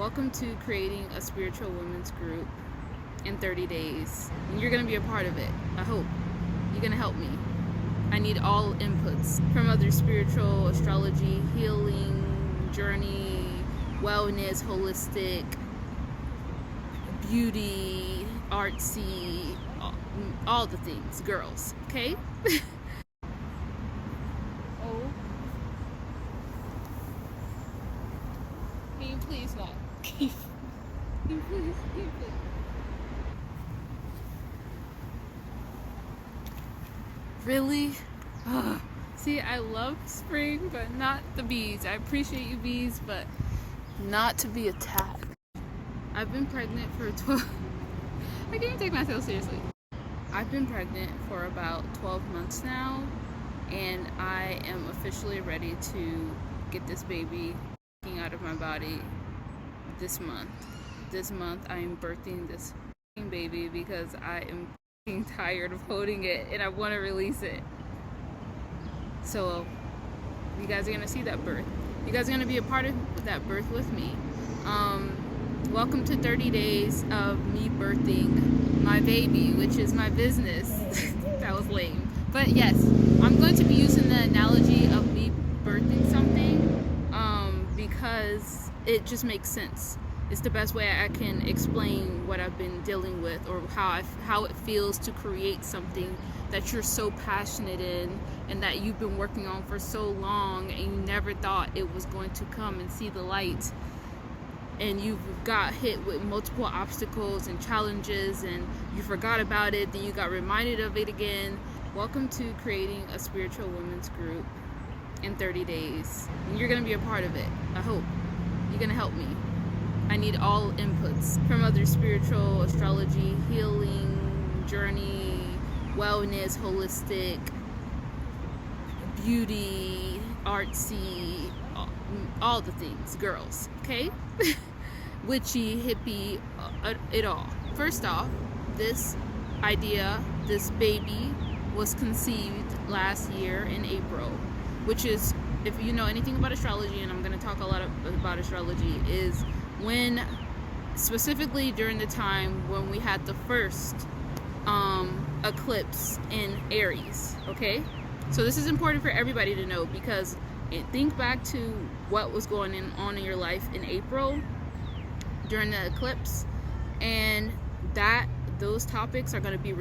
Welcome to creating a spiritual women's group in 30 days. And you're going to be a part of it. I hope. You're going to help me. I need all inputs from other spiritual, astrology, healing, journey, wellness, holistic, beauty, artsy, all the things, girls, okay? Oh. Can you please not? Can you please? Really? Ugh. See, I love spring, but not the bees. I appreciate you, bees, but not to be attacked. I've been pregnant for 12... I can't even take myself seriously. I've been pregnant for about 12 months now, and I am officially ready to get this baby out of my body this month. This month I am birthing this baby because I am tired of holding it and I want to release it. So you guys are gonna see that birth. You guys are gonna be a part of that birth with me. Welcome to 30 days of me birthing my baby, which is my business. That was lame. But yes, I'm going to be using the analogy of me birthing something because it just makes sense. It's the best way I can explain what I've been dealing with, or how it feels to create something that you're so passionate in and that you've been working on for so long and you never thought it was going to come and see the light. And you got hit with multiple obstacles and challenges and you forgot about it, then you got reminded of it again. Welcome to creating a spiritual women's group in 30 days. And you're gonna be a part of it, I hope. You're gonna help me. I need all inputs from other spiritual, astrology, healing, journey, wellness, holistic, beauty, artsy, all the things, girls, okay? Witchy, hippie, it all. First off, this idea, this baby, was conceived last year in April, which is, if you know anything about astrology, and I'm going to talk a lot about astrology, is when, specifically during the time when we had the first eclipse in Aries, okay? So this is important for everybody to know, because think back to what was going on in your life in April during the eclipse, and those topics are going to be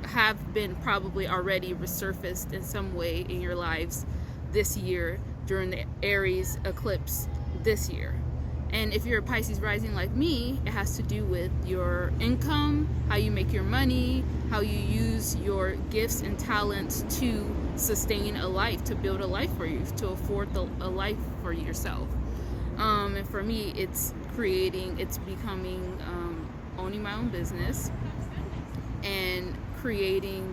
have been probably already resurfaced in some way in your lives this year during the Aries eclipse this year. And if you're a Pisces rising like me, it has to do with your income, how you make your money, how you use your gifts and talents to sustain a life, to build a life for you, to afford a life for yourself. And for me, it's becoming, owning my own business and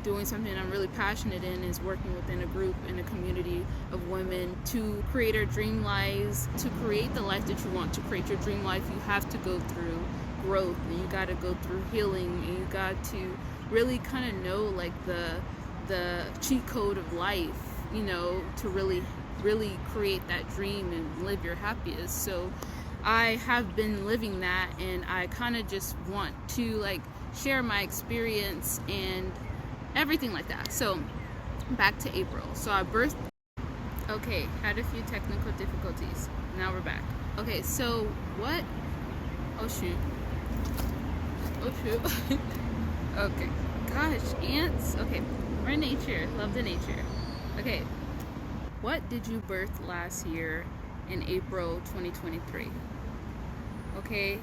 doing something I'm really passionate in, is working within a group, in a community of women to create our dream lives, to create the life that you want. To create your dream life, you have to go through growth, and you got to go through healing, and you got to really kind of know like the cheat code of life, you know, to really create that dream and live your happiest. So I have been living that, and I kind of just want to like share my experience and everything like that. So back to April. So I birthed, okay, had a few technical difficulties. Now we're back. Okay, so what, oh shoot. Okay, gosh, ants. Okay, we're in nature, love the nature. Okay, what did you birth last year in April 2023? Okay,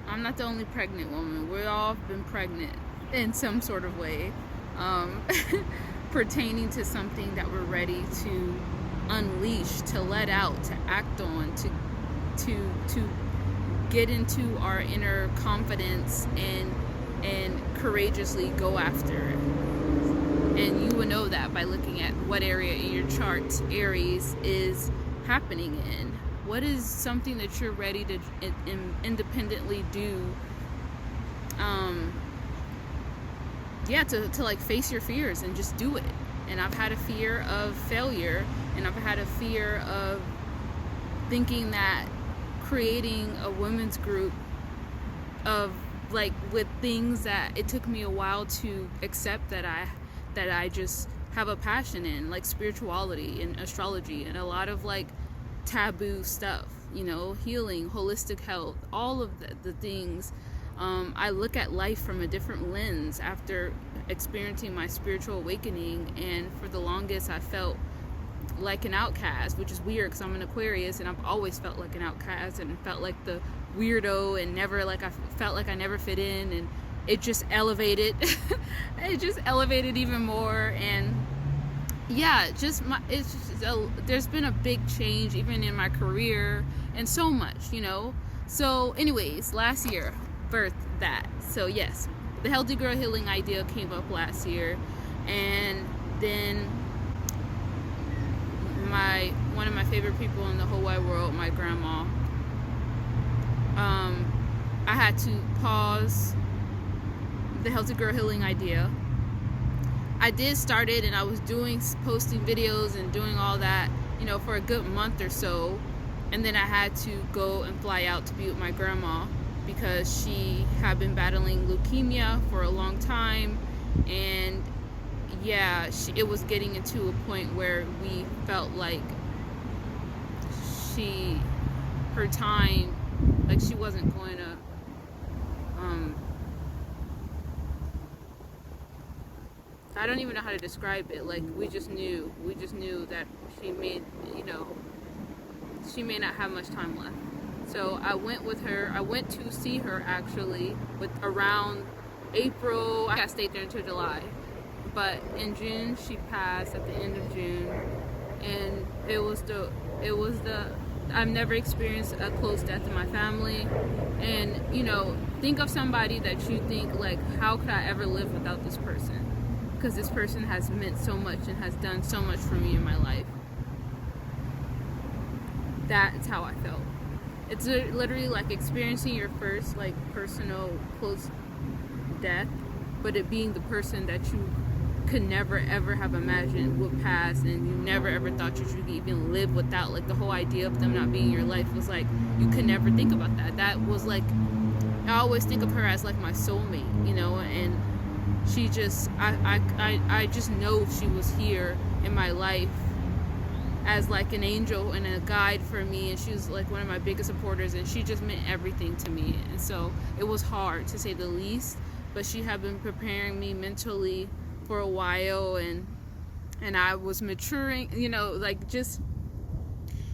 I'm not the only pregnant woman. We've all been pregnant in some sort of way, pertaining to something that we're ready to unleash, to let out, to act on, to get into our inner confidence and courageously go after it. And you will know that by looking at what area in your chart Aries is happening in. What is something that you're ready to independently do? To like face your fears and just do it. And I've had a fear of failure, and I've had a fear of thinking that creating a women's group of like with things that it took me a while to accept that I just have a passion in, like spirituality and astrology and a lot of like taboo stuff, you know, healing, holistic health, all of the things. I look at life from a different lens after experiencing my spiritual awakening, and for the longest I felt like an outcast, which is weird because I'm an Aquarius and I've always felt like an outcast and felt like the weirdo and never, like, I felt like I never fit in, and it just elevated it just elevated even more. And yeah, there's been a big change even in my career and so much, you know. So anyways, last year birthed that. So yes, the healthy girl healing idea came up last year, and then one of my favorite people in the whole wide world, my grandma, I had to pause the healthy girl healing idea. I did start it, and I was posting videos and doing all that, you know, for a good month or so, and then I had to go and fly out to be with my grandma because she had been battling leukemia for a long time, and yeah, it was getting into a point where we felt like her time, like she wasn't going to I don't even know how to describe it. Like we just knew that she may not have much time left. So I went with her. I went to see her actually around April. I stayed there until July. But in June she passed, at the end of June, and it was the I've never experienced a close death in my family. And you know, think of somebody that you think like, how could I ever live without this person? Because this person has meant so much and has done so much for me in my life. That's how I felt. It's literally like experiencing your first like personal close death, but it being the person that you could never ever have imagined would pass, and you never ever thought you should even live without. Like the whole idea of them not being in your life was like, you could never think about that. That was like, I always think of her as like my soulmate, you know. And she just, I just know she was here in my life as like an angel and a guide for me, and she was like one of my biggest supporters, and she just meant everything to me. And so it was hard, to say the least, but she had been preparing me mentally for a while, and I was maturing, you know, like just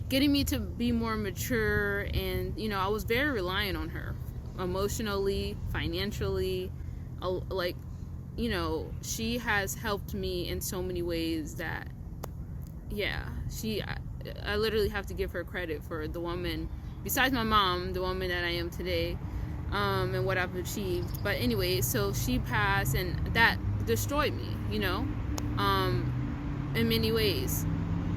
getting me to be more mature. And you know, I was very reliant on her emotionally, financially, like, you know, she has helped me in so many ways that, yeah, I literally have to give her credit for the woman, besides my mom, the woman that I am today, and what I've achieved. But anyway, so she passed, and that destroyed me, you know, in many ways.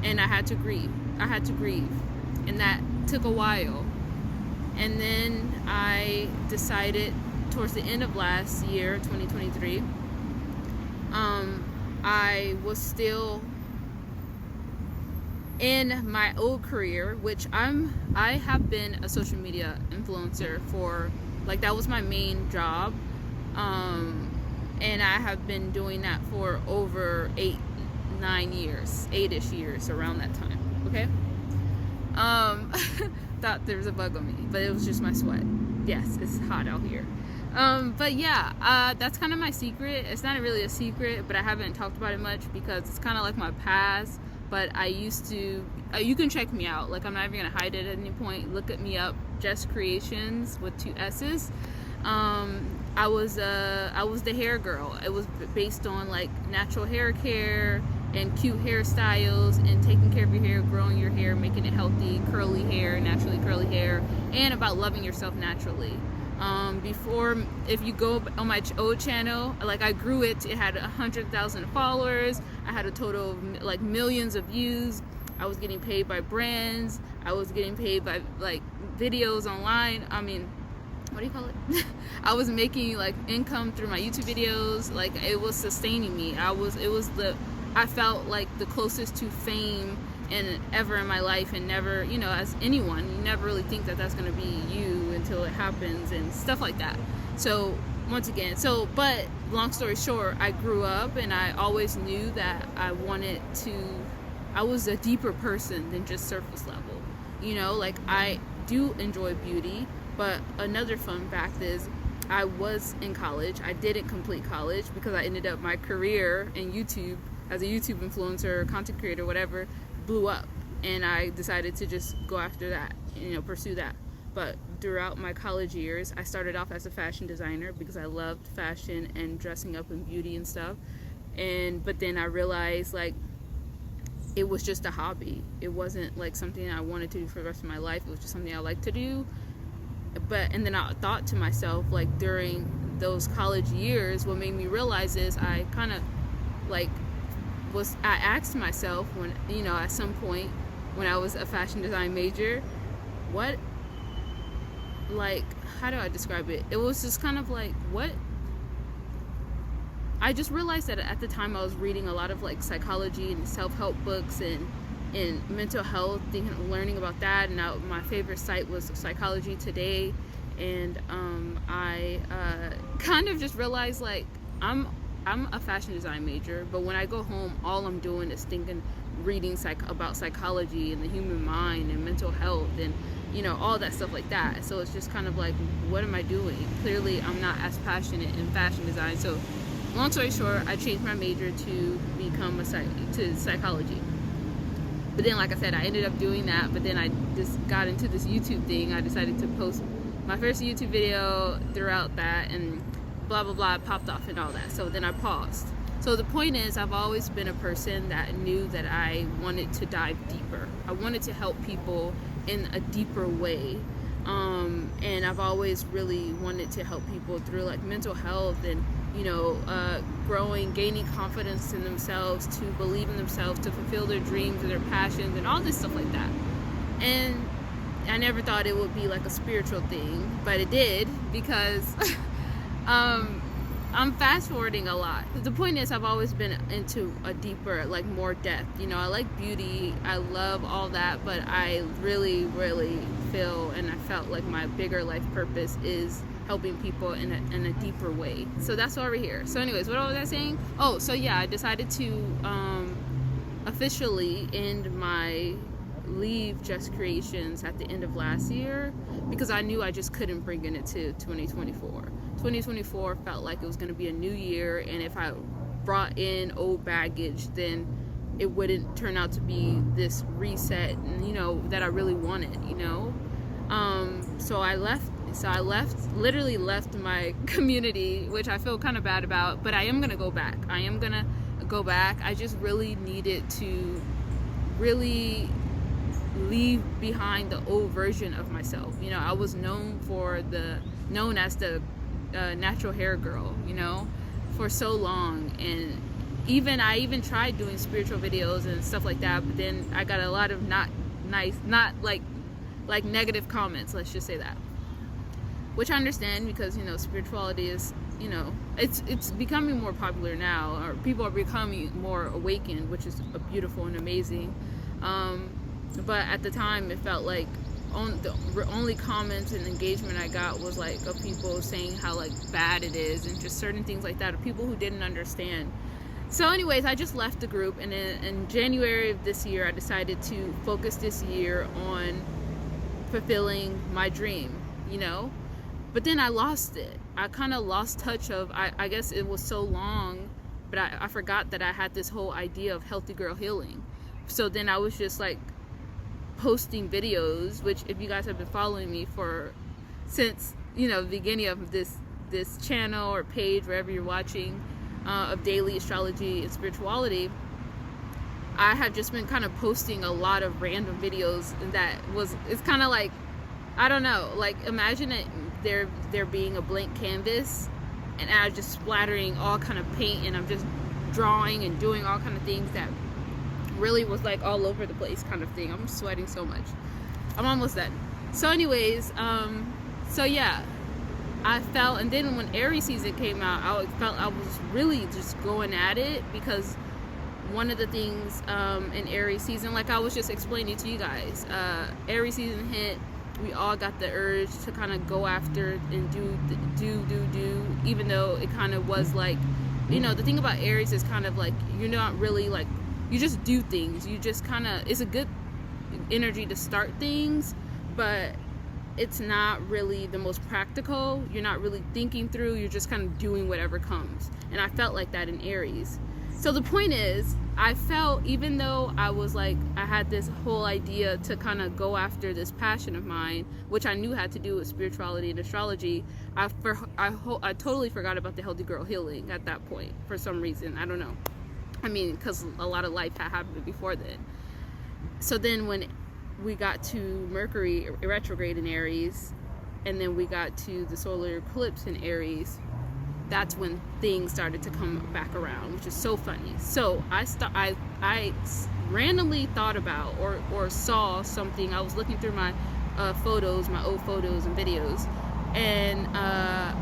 And I had to grieve, and that took a while. And then I decided towards the end of last year, 2023, I was still in my old career, which I have been a social media influencer for, like, that was my main job, and I have been doing that for over 8-ish years, around that time. Okay. Thought there was a bug on me, but it was just my sweat. Yes, it's hot out here. But yeah, that's kind of my secret. It's not really a secret, but I haven't talked about it much because it's kind of like my past. But I used to, you can check me out. Like, I'm not even gonna hide it at any point. Look at me up, Just Creations with 2 S's. I was the hair girl. It was based on like natural hair care and cute hairstyles and taking care of your hair, growing your hair, making it healthy, curly hair, naturally curly hair, and about loving yourself naturally. Before, if you go on my old channel, like, I grew it had 100,000 followers. I had a total of like millions of views. I was getting paid by brands. I was getting paid by like videos online. I mean, what do you call it? I was making like income through my YouTube videos. Like, it was sustaining me. I felt like the closest to fame and ever in my life, and never, you know, as anyone, you never really think that that's going to be you until it happens and stuff like that. So once again, but long story short, I grew up and I always knew that I was a deeper person than just surface level. You know, like, I do enjoy beauty, but another fun fact is I was in college. I didn't complete college because I ended up, my career in YouTube as a YouTube influencer, content creator, whatever, blew up, and I decided to just go after that, you know, pursue that. But throughout my college years, I started off as a fashion designer because I loved fashion and dressing up in beauty and stuff. But then I realized, like, it was just a hobby. It wasn't like something I wanted to do for the rest of my life. It was just something I liked to do. And then I thought to myself, like, during those college years, what made me realize is I kind of like I asked myself, when, you know, at some point when I was a fashion design major, how do I describe it? It was just kind of like, I just realized that at the time I was reading a lot of like psychology and self-help books and mental health, learning about that, and my favorite site was Psychology Today, and I kind of just realized, like, I'm a fashion design major, but when I go home, all I'm doing is reading about psychology and the human mind and mental health and, you know, all that stuff like that. So it's just kind of like, what am I doing? Clearly I'm not as passionate in fashion design. So long story short, I changed my major to become to psychology. But then, like I said, I ended up doing that, but then I just got into this YouTube thing. I decided to post my first YouTube video throughout that, and blah blah blah, popped off and all that. So then I paused. So the point is, I've always been a person that knew that I wanted to dive deeper. I wanted to help people in a deeper way. And I've always really wanted to help people through like mental health and, you know, gaining confidence in themselves, to believe in themselves, to fulfill their dreams and their passions and all this stuff like that. And I never thought it would be like a spiritual thing, but it did, because I'm fast forwarding a lot. The point is, I've always been into a deeper, like more depth. You know, I like beauty, I love all that, but I really, really feel, and I felt like my bigger life purpose is helping people in a deeper way. So that's why we're here. So anyways, what was I saying? Oh, so yeah, I decided to officially end my leave Just Creations at the end of last year, because I knew I just couldn't bring it to 2024. 2024 felt like it was going to be a new year, and if I brought in old baggage, then it wouldn't turn out to be this reset, you know, that I really wanted, you know. So I literally left my community, which I feel kind of bad about, but I am going to go back. I just really needed to really leave behind the old version of myself. You know, I was known as the natural hair girl, you know, for so long, and I even tried doing spiritual videos and stuff like that, but then I got a lot of not negative comments, let's just say that, which I understand, because, you know, spirituality is, you know, it's becoming more popular now, or people are becoming more awakened, which is beautiful and amazing. But at the time, it felt like the only comments and engagement I got was like of people saying how like bad it is, and just certain things like that, of people who didn't understand. So anyways, I just left the group, and in January of this year, I decided to focus this year on fulfilling my dream, you know. But then I lost it. I kind of lost touch of, I guess it was so long, but I forgot that I had this whole idea of healthy girl healing. So then I was just like posting videos, which, if you guys have been following me since, you know, the beginning of this channel or page, wherever you're watching, of daily astrology and spirituality, I have just been kind of posting a lot of random videos, and it's kind of like, I don't know, like, imagine it there being a blank canvas, and I'm just splattering all kind of paint, and I'm just drawing and doing all kind of things that really was like all over the place kind of thing. I'm sweating so much. I'm almost done. So anyways, so yeah, I felt, and then when Aries season came out, I felt I was really just going at it, because one of the things in Aries season, like I was just explaining to you guys, Aries season hit. We all got the urge to kind of go after and do, even though it kind of was like, you know, the thing about Aries is kind of like, you're not really like, you just do things. You just kind of, it's a good energy to start things, but it's not really the most practical. You're not really thinking through, you're just kind of doing whatever comes. And I felt like that in Aries. So the point is, I felt, even though I was like, I had this whole idea to kind of go after this passion of mine, which I knew had to do with spirituality and astrology, I totally forgot about the healthy girl healing at that point for some reason. I don't know. I mean, because a lot of life had happened before then. So then when we got to Mercury retrograde in Aries, and then we got to the solar eclipse in Aries, that's when things started to come back around, which is so funny. So I randomly thought about or saw something. I was looking through my photos, my old photos and videos, and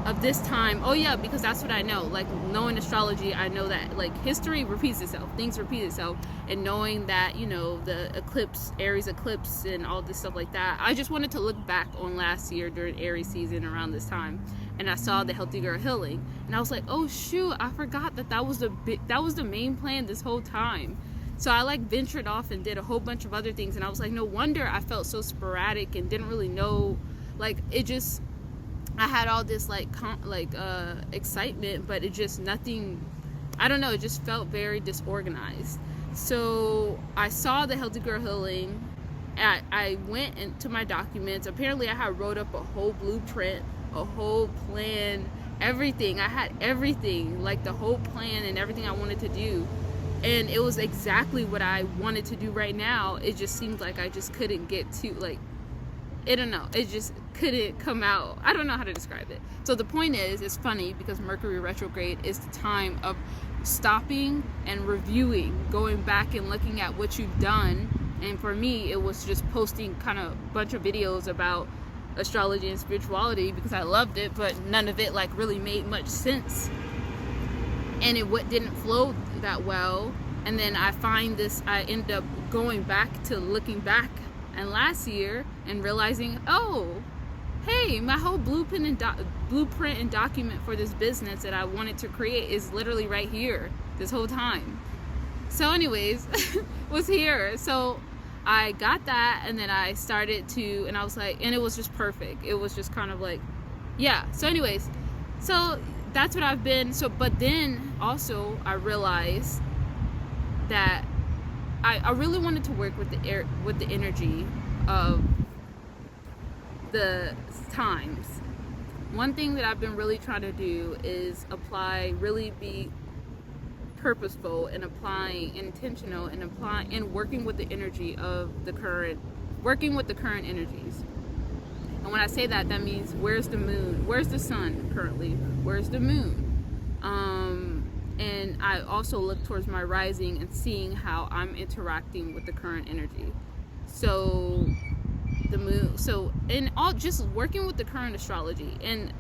of this time. Oh yeah, because that's what I know. Like, knowing astrology, I know that like history repeats itself, things repeat itself, and knowing that, you know, the eclipse, Aries eclipse, and all this stuff like that. I just wanted to look back on last year during Aries season around this time, and I saw the healthy girl healing, and I was like, oh shoot, I forgot that was the main plan this whole time. So I like ventured off and did a whole bunch of other things, and I was like, no wonder I felt so sporadic and didn't really know, like, it just, I had all this like excitement, but it just nothing, I don't know, it just felt very disorganized. So I saw the healthy girl healing. I went into my documents. Apparently I had wrote up a whole blueprint, a whole plan, everything. I had everything, like the whole plan and everything I wanted to do, and it was exactly what I wanted to do right now. It just seemed like I just couldn't get to, like, I don't know, it just couldn't come out. I don't know how to describe it. So the point is, it's funny because Mercury retrograde is the time of stopping and reviewing, going back and looking at what you've done. And for me, it was just posting kind of a bunch of videos about astrology and spirituality because I loved it, but none of it like really made much sense, and it didn't flow that well. And then I ended up going back to looking back and last year and realizing, oh hey, my whole blueprint and document for this business that I wanted to create is literally right here this whole time. So anyways, was here. So I got that, and then I started to, and I was like, and it was just perfect. It was just kind of like, yeah. So anyways, so that's what I've been. So, but then also I realized that I really wanted to work with the energy of the times. One thing that I've been really trying to do is really be purposeful and applying, intentional, and applying and working with the energy of working with the current energies. And when I say that, that means where's the moon, where's the sun currently, where's the moon, and I also look towards my rising and seeing how I'm interacting with the current energy. So the moon, so in all, just working with the current astrology. And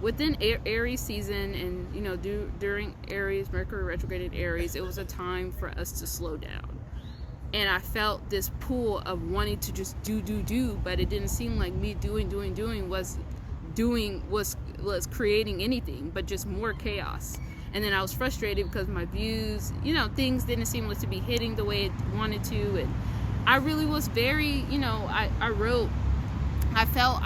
within Aries season, and you know, during Aries, Mercury retrograde in Aries, it was a time for us to slow down. And I felt this pull of wanting to just do, but it didn't seem like me doing was creating anything, but just more chaos. And then I was frustrated because my views, you know, things didn't seem like to be hitting the way it wanted to. And I really was very, you know, I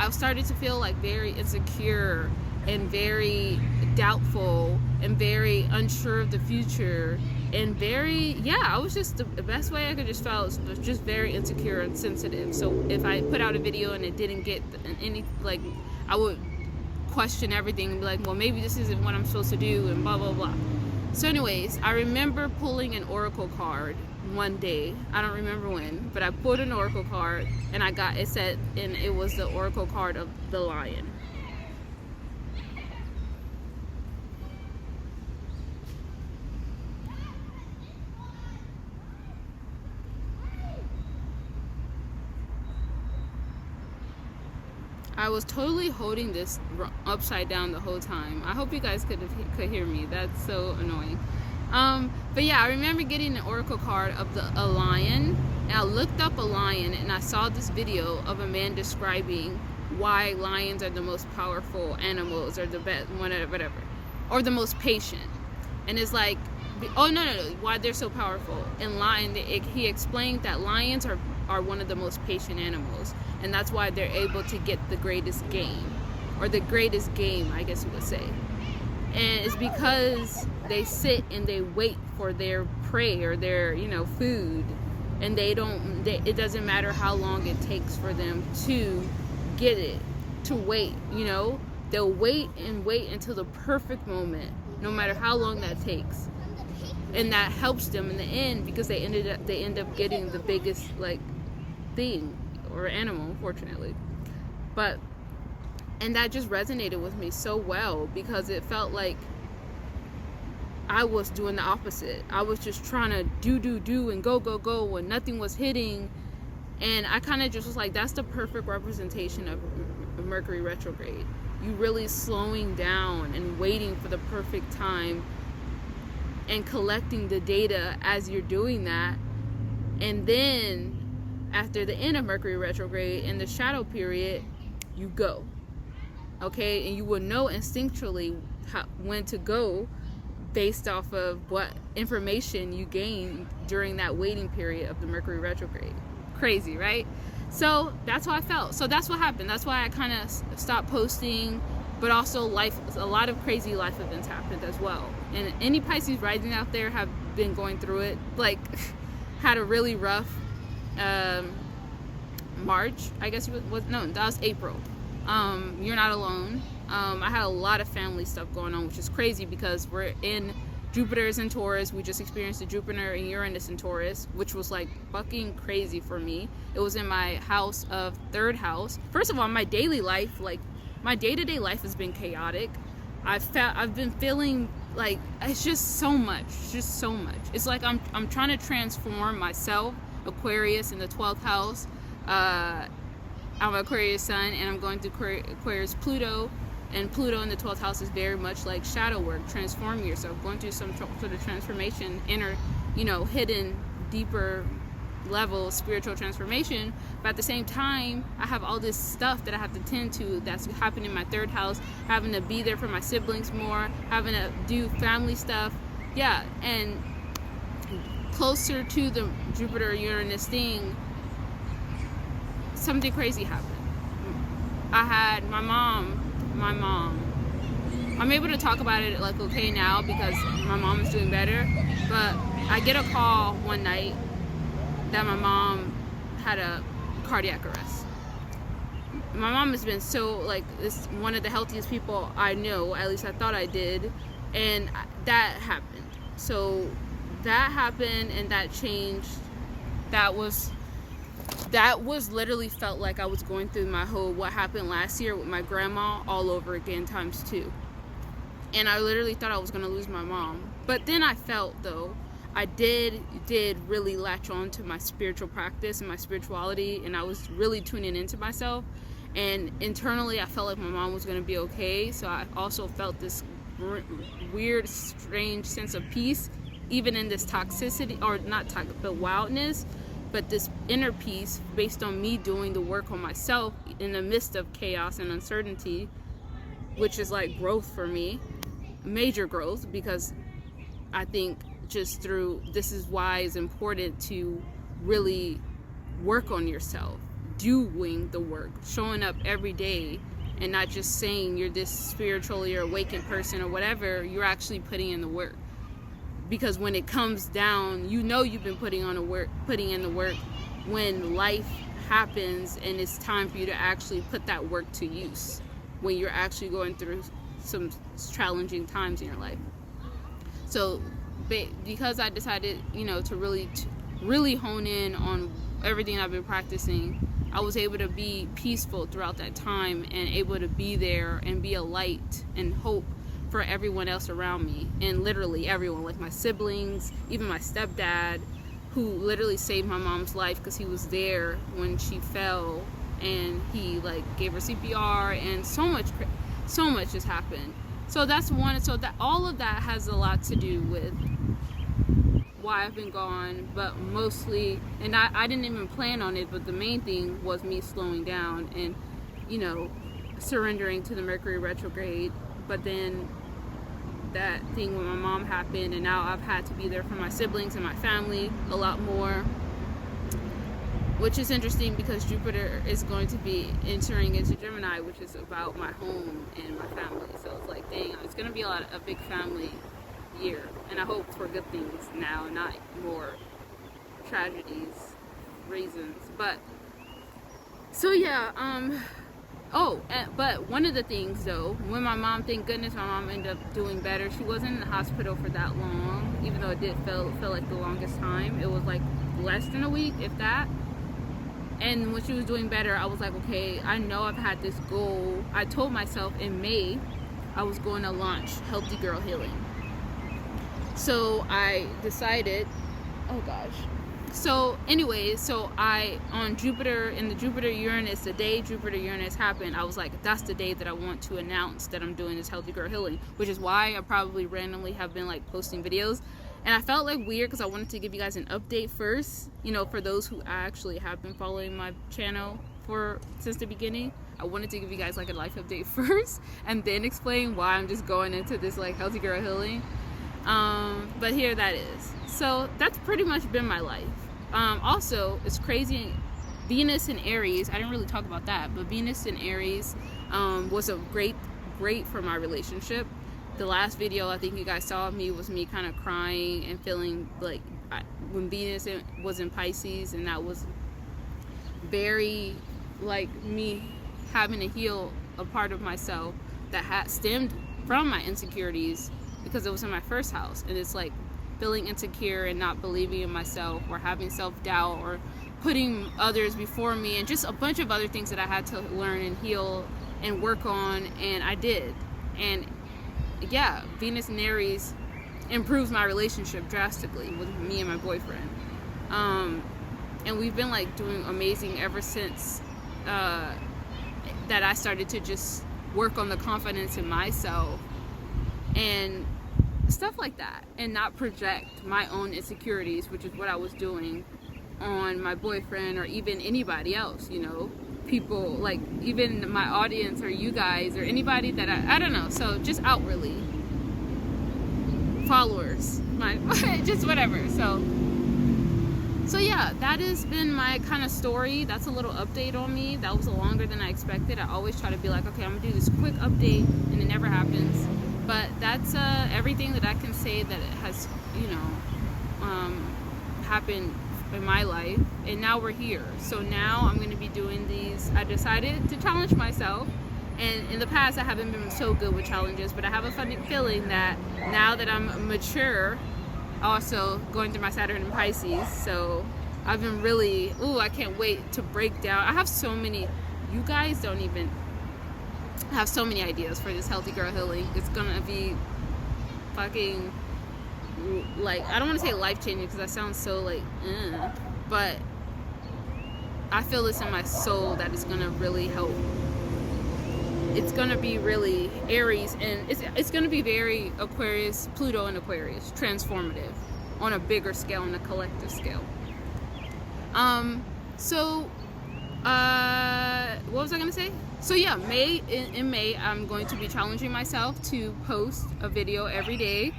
started to feel like very insecure and very doubtful and very unsure of the future, and very, yeah, I was just, the best way I could just felt was just very insecure and sensitive. So if I put out a video and it didn't get any, like, I would question everything and be like, well, maybe this isn't what I'm supposed to do, and blah blah blah. So anyways, I remember pulling an oracle card one day. I don't remember when, but I pulled an oracle card, and it was the oracle card of the lion. I was totally holding this upside down the whole time. I hope you guys could hear me. That's so annoying. But yeah, I remember getting an oracle card of a lion, and I looked up a lion and I saw this video of a man describing why lions are the most powerful animals, or the best, whatever, or the most patient. And it's like, oh no, why they're so powerful. And he explained that lions are one of the most patient animals, and that's why they're able to get the greatest game, or the greatest game, I guess you would say. And it's because they sit and they wait for their prey, or their, food, and it doesn't matter how long it takes for them to get it, to wait. They'll wait and wait until the perfect moment, no matter how long that takes. And that helps them in the end, because they end up getting the biggest thing or animal, unfortunately. And that just resonated with me so well, because it felt like I was doing the opposite. I was just trying to do and go, and nothing was hitting. And I kind of just was like, that's the perfect representation of Mercury retrograde. You really slowing down and waiting for the perfect time, and collecting the data as you're doing that. And then after the end of Mercury retrograde, in the shadow period, you go. Okay, and you will know instinctually when to go, based off of what information you gain during that waiting period of the Mercury retrograde. Crazy, right? So that's how I felt. So that's what happened. That's why I kind of stopped posting. But also a lot of crazy life events happened as well. And any Pisces rising out there have been going through it. Had a really rough March, I guess that was April. You're not alone. I had a lot of family stuff going on, which is crazy, because we're in Jupiter is in Taurus. We just experienced the Jupiter and Uranus in Taurus, which was fucking crazy for me. It was in my third house. First of all, my daily life, my day-to-day life has been chaotic. I've been feeling it's just so much. It's like I'm trying to transform myself. Aquarius in the 12th house. I'm Aquarius sun, and I'm going through Aquarius Pluto, and Pluto in the 12th house is very much like shadow work, transforming yourself, going through some sort of transformation, inner, hidden, deeper level spiritual transformation. But at the same time, I have all this stuff that I have to tend to that's happening in my third house, having to be there for my siblings more, having to do family stuff. Yeah, and closer to the Jupiter Uranus thing, something crazy happened. I had my mom, I'm able to talk about it okay now, because my mom is doing better. But I get a call one night that my mom had a cardiac arrest. My mom has been so this one of the healthiest people I know, at least I thought I did, and that happened. So that happened, and that changed. That was literally felt like I was going through my whole what happened last year with my grandma all over again ×2. And I literally thought I was going to lose my mom. But then I felt, though, I did really latch on to my spiritual practice and my spirituality, and I was really tuning into myself. And internally, I felt like my mom was going to be okay. So I also felt this weird, strange sense of peace, even in this toxicity, or not toxic, but wildness. But this inner peace based on me doing the work on myself in the midst of chaos and uncertainty, which is growth for me, major growth, because I think this is why it's important to really work on yourself, doing the work, showing up every day, and not just saying you're this spiritually or awakened person or whatever. You're actually putting in the work. Because when it comes down, you've been putting in the work when life happens and it's time for you to actually put that work to use, when you're actually going through some challenging times in your life. So because I decided, to really hone in on everything I've been practicing, I was able to be peaceful throughout that time, and able to be there and be a light and hope for everyone else around me. And literally everyone, my siblings, even my stepdad, who literally saved my mom's life, because he was there when she fell, and he gave her CPR, and so much has happened. So that's one. So that all of that has a lot to do with why I've been gone, but mostly, and I didn't even plan on it, but the main thing was me slowing down and, you know, surrendering to the Mercury retrograde. But then that thing with my mom happened, and now I've had to be there for my siblings and my family a lot more, which is interesting because Jupiter is going to be entering into Gemini, which is about my home and my family. So it's like, dang, it's going to be a big family year, and I hope for good things now, not more tragedies, reasons. But so yeah, but one of the things though, when my mom, thank goodness my mom ended up doing better. She wasn't in the hospital for that long, even though it did feel like the longest time. It was like less than a week, if that. And when she was doing better, I was like, okay, I know I've had this goal. I told myself in May I was going to launch Healthy Girl Healing. So I decided, oh gosh. So anyways, so on Jupiter, in the Jupiter-Uranus, the day Jupiter-Uranus happened, I was like, that's the day that I want to announce that I'm doing this Healthy Girl Healing, which is why I probably randomly have been like posting videos. And I felt like weird because I wanted to give you guys an update first, you know, for those who actually have been following my channel since the beginning. I wanted to give you guys like a life update first and then explain why I'm just going into this like Healthy Girl Healing. But here that is. So that's pretty much been my life. Also, it's crazy. Venus in Aries, I didn't really talk about that, but Venus in Aries was a great for my relationship. The last video I think you guys saw of me was me kind of crying and feeling like when Venus was in Pisces, and that was very like me having to heal a part of myself that had stemmed from my insecurities, because it was in my first house, and it's like feeling insecure and not believing in myself, or having self-doubt, or putting others before me, and just a bunch of other things that I had to learn and heal and work on, and I did. And yeah, Venus in Aries improves my relationship drastically with me and my boyfriend, and we've been like doing amazing ever since that I started to just work on the confidence in myself and stuff like that, and not project my own insecurities, which is what I was doing on my boyfriend or even anybody else, you know, people like even my audience or you guys or anybody that I don't know. So just outwardly, followers, my just whatever. So yeah, that has been my kind of story. That's a little update on me. That was longer than I expected. I always try to be like, okay, I'm gonna do this quick update, and it never happens. But that's everything that I can say that has, you know, happened in my life. And now we're here. So now I'm going to be doing these. I decided to challenge myself. And in the past, I haven't been so good with challenges. But I have a funny feeling that now that I'm mature, also going through my Saturn in Pisces. So I've been really, I can't wait to break down. I have so many, you guys don't even have so many ideas for this Healthy Girl Healing. It's gonna be fucking like, I don't want to say life-changing because that sounds so like but I feel this in my soul that it's gonna really help. It's gonna be really Aries, and it's gonna be very Aquarius, Pluto and Aquarius, transformative on a bigger scale, on a collective scale. What was I gonna say? So yeah, in May, I'm going to be challenging myself to post a video every day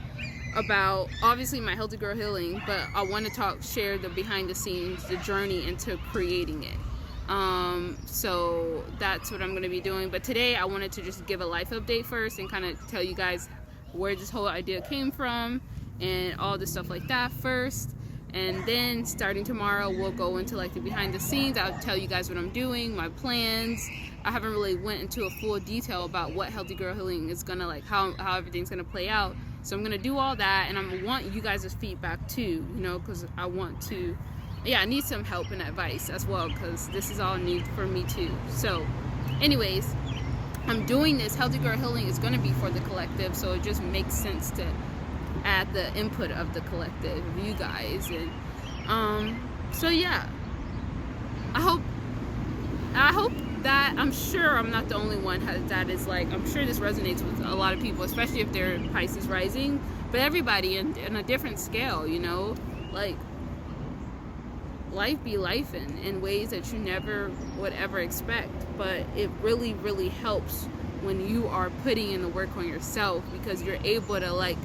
about obviously my Healthy Girl Healing, but I want to share the behind the scenes, the journey into creating it. So that's what I'm going to be doing. But today I wanted to just give a life update first and kind of tell you guys where this whole idea came from and all the stuff like that first. And then starting tomorrow, we'll go into like the behind the scenes. I'll tell you guys what I'm doing, my plans. I haven't really went into a full detail about what Healthy Girl Healing is gonna like, how everything's gonna play out. So I'm gonna do all that, and I want you guys' feedback too, you know, because I want to, I need some help and advice as well, because this is all new for me too. So anyways, I'm doing this Healthy Girl Healing is gonna be for the collective, so it just makes sense to add the input of the collective, of you guys. And so yeah, I hope that, I'm sure I'm not the only one that is like, I'm sure this resonates with a lot of people, especially if they're Pisces rising, but everybody in a different scale, you know. like, life be life in ways that you never would ever expect. But it really, really helps when you are putting in the work on yourself, because you're able to, like,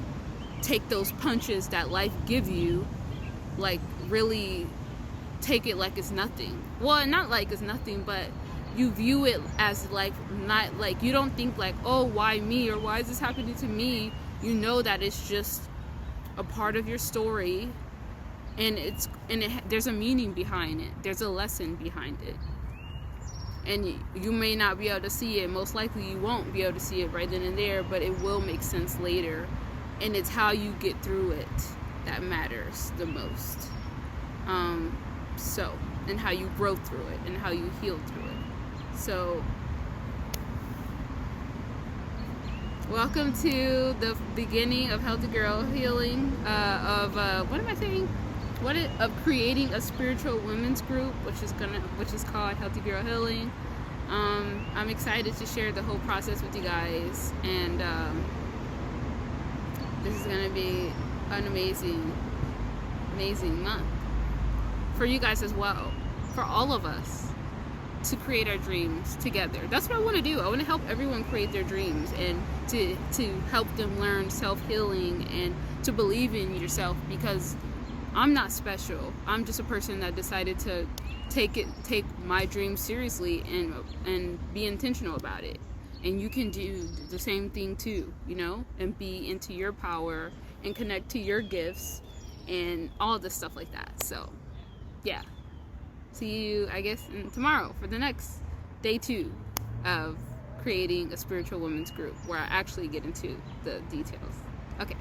take those punches that life give you, like, really take it like it's nothing. Well, not like it's nothing, but you view it as, like, not, like, you don't think like, oh, why me, or why is this happening to me? You know that it's just a part of your story, and there's a meaning behind it. There's a lesson behind it, and you may not be able to see it. Most likely you won't be able to see it right then and there, but it will make sense later. And it's how you get through it that matters the most. And how you grow through it, and how you heal through it. So, welcome to the beginning of Healthy Girl Healing, of creating a spiritual women's group, which is called Healthy Girl Healing. I'm excited to share the whole process with you guys, and this is gonna be an amazing month for you guys as well, for all of us, to create our dreams together. That's what I want to do. I want to help everyone create their dreams, and to help them learn self-healing and to believe in yourself, because I'm not special. I'm just a person that decided to take my dreams seriously and be intentional about it. And you can do the same thing too, and be into your power and connect to your gifts and all this stuff like that. So yeah, see you, I guess, tomorrow for the next day 2 of creating a spiritual women's group, where I actually get into the details. Okay.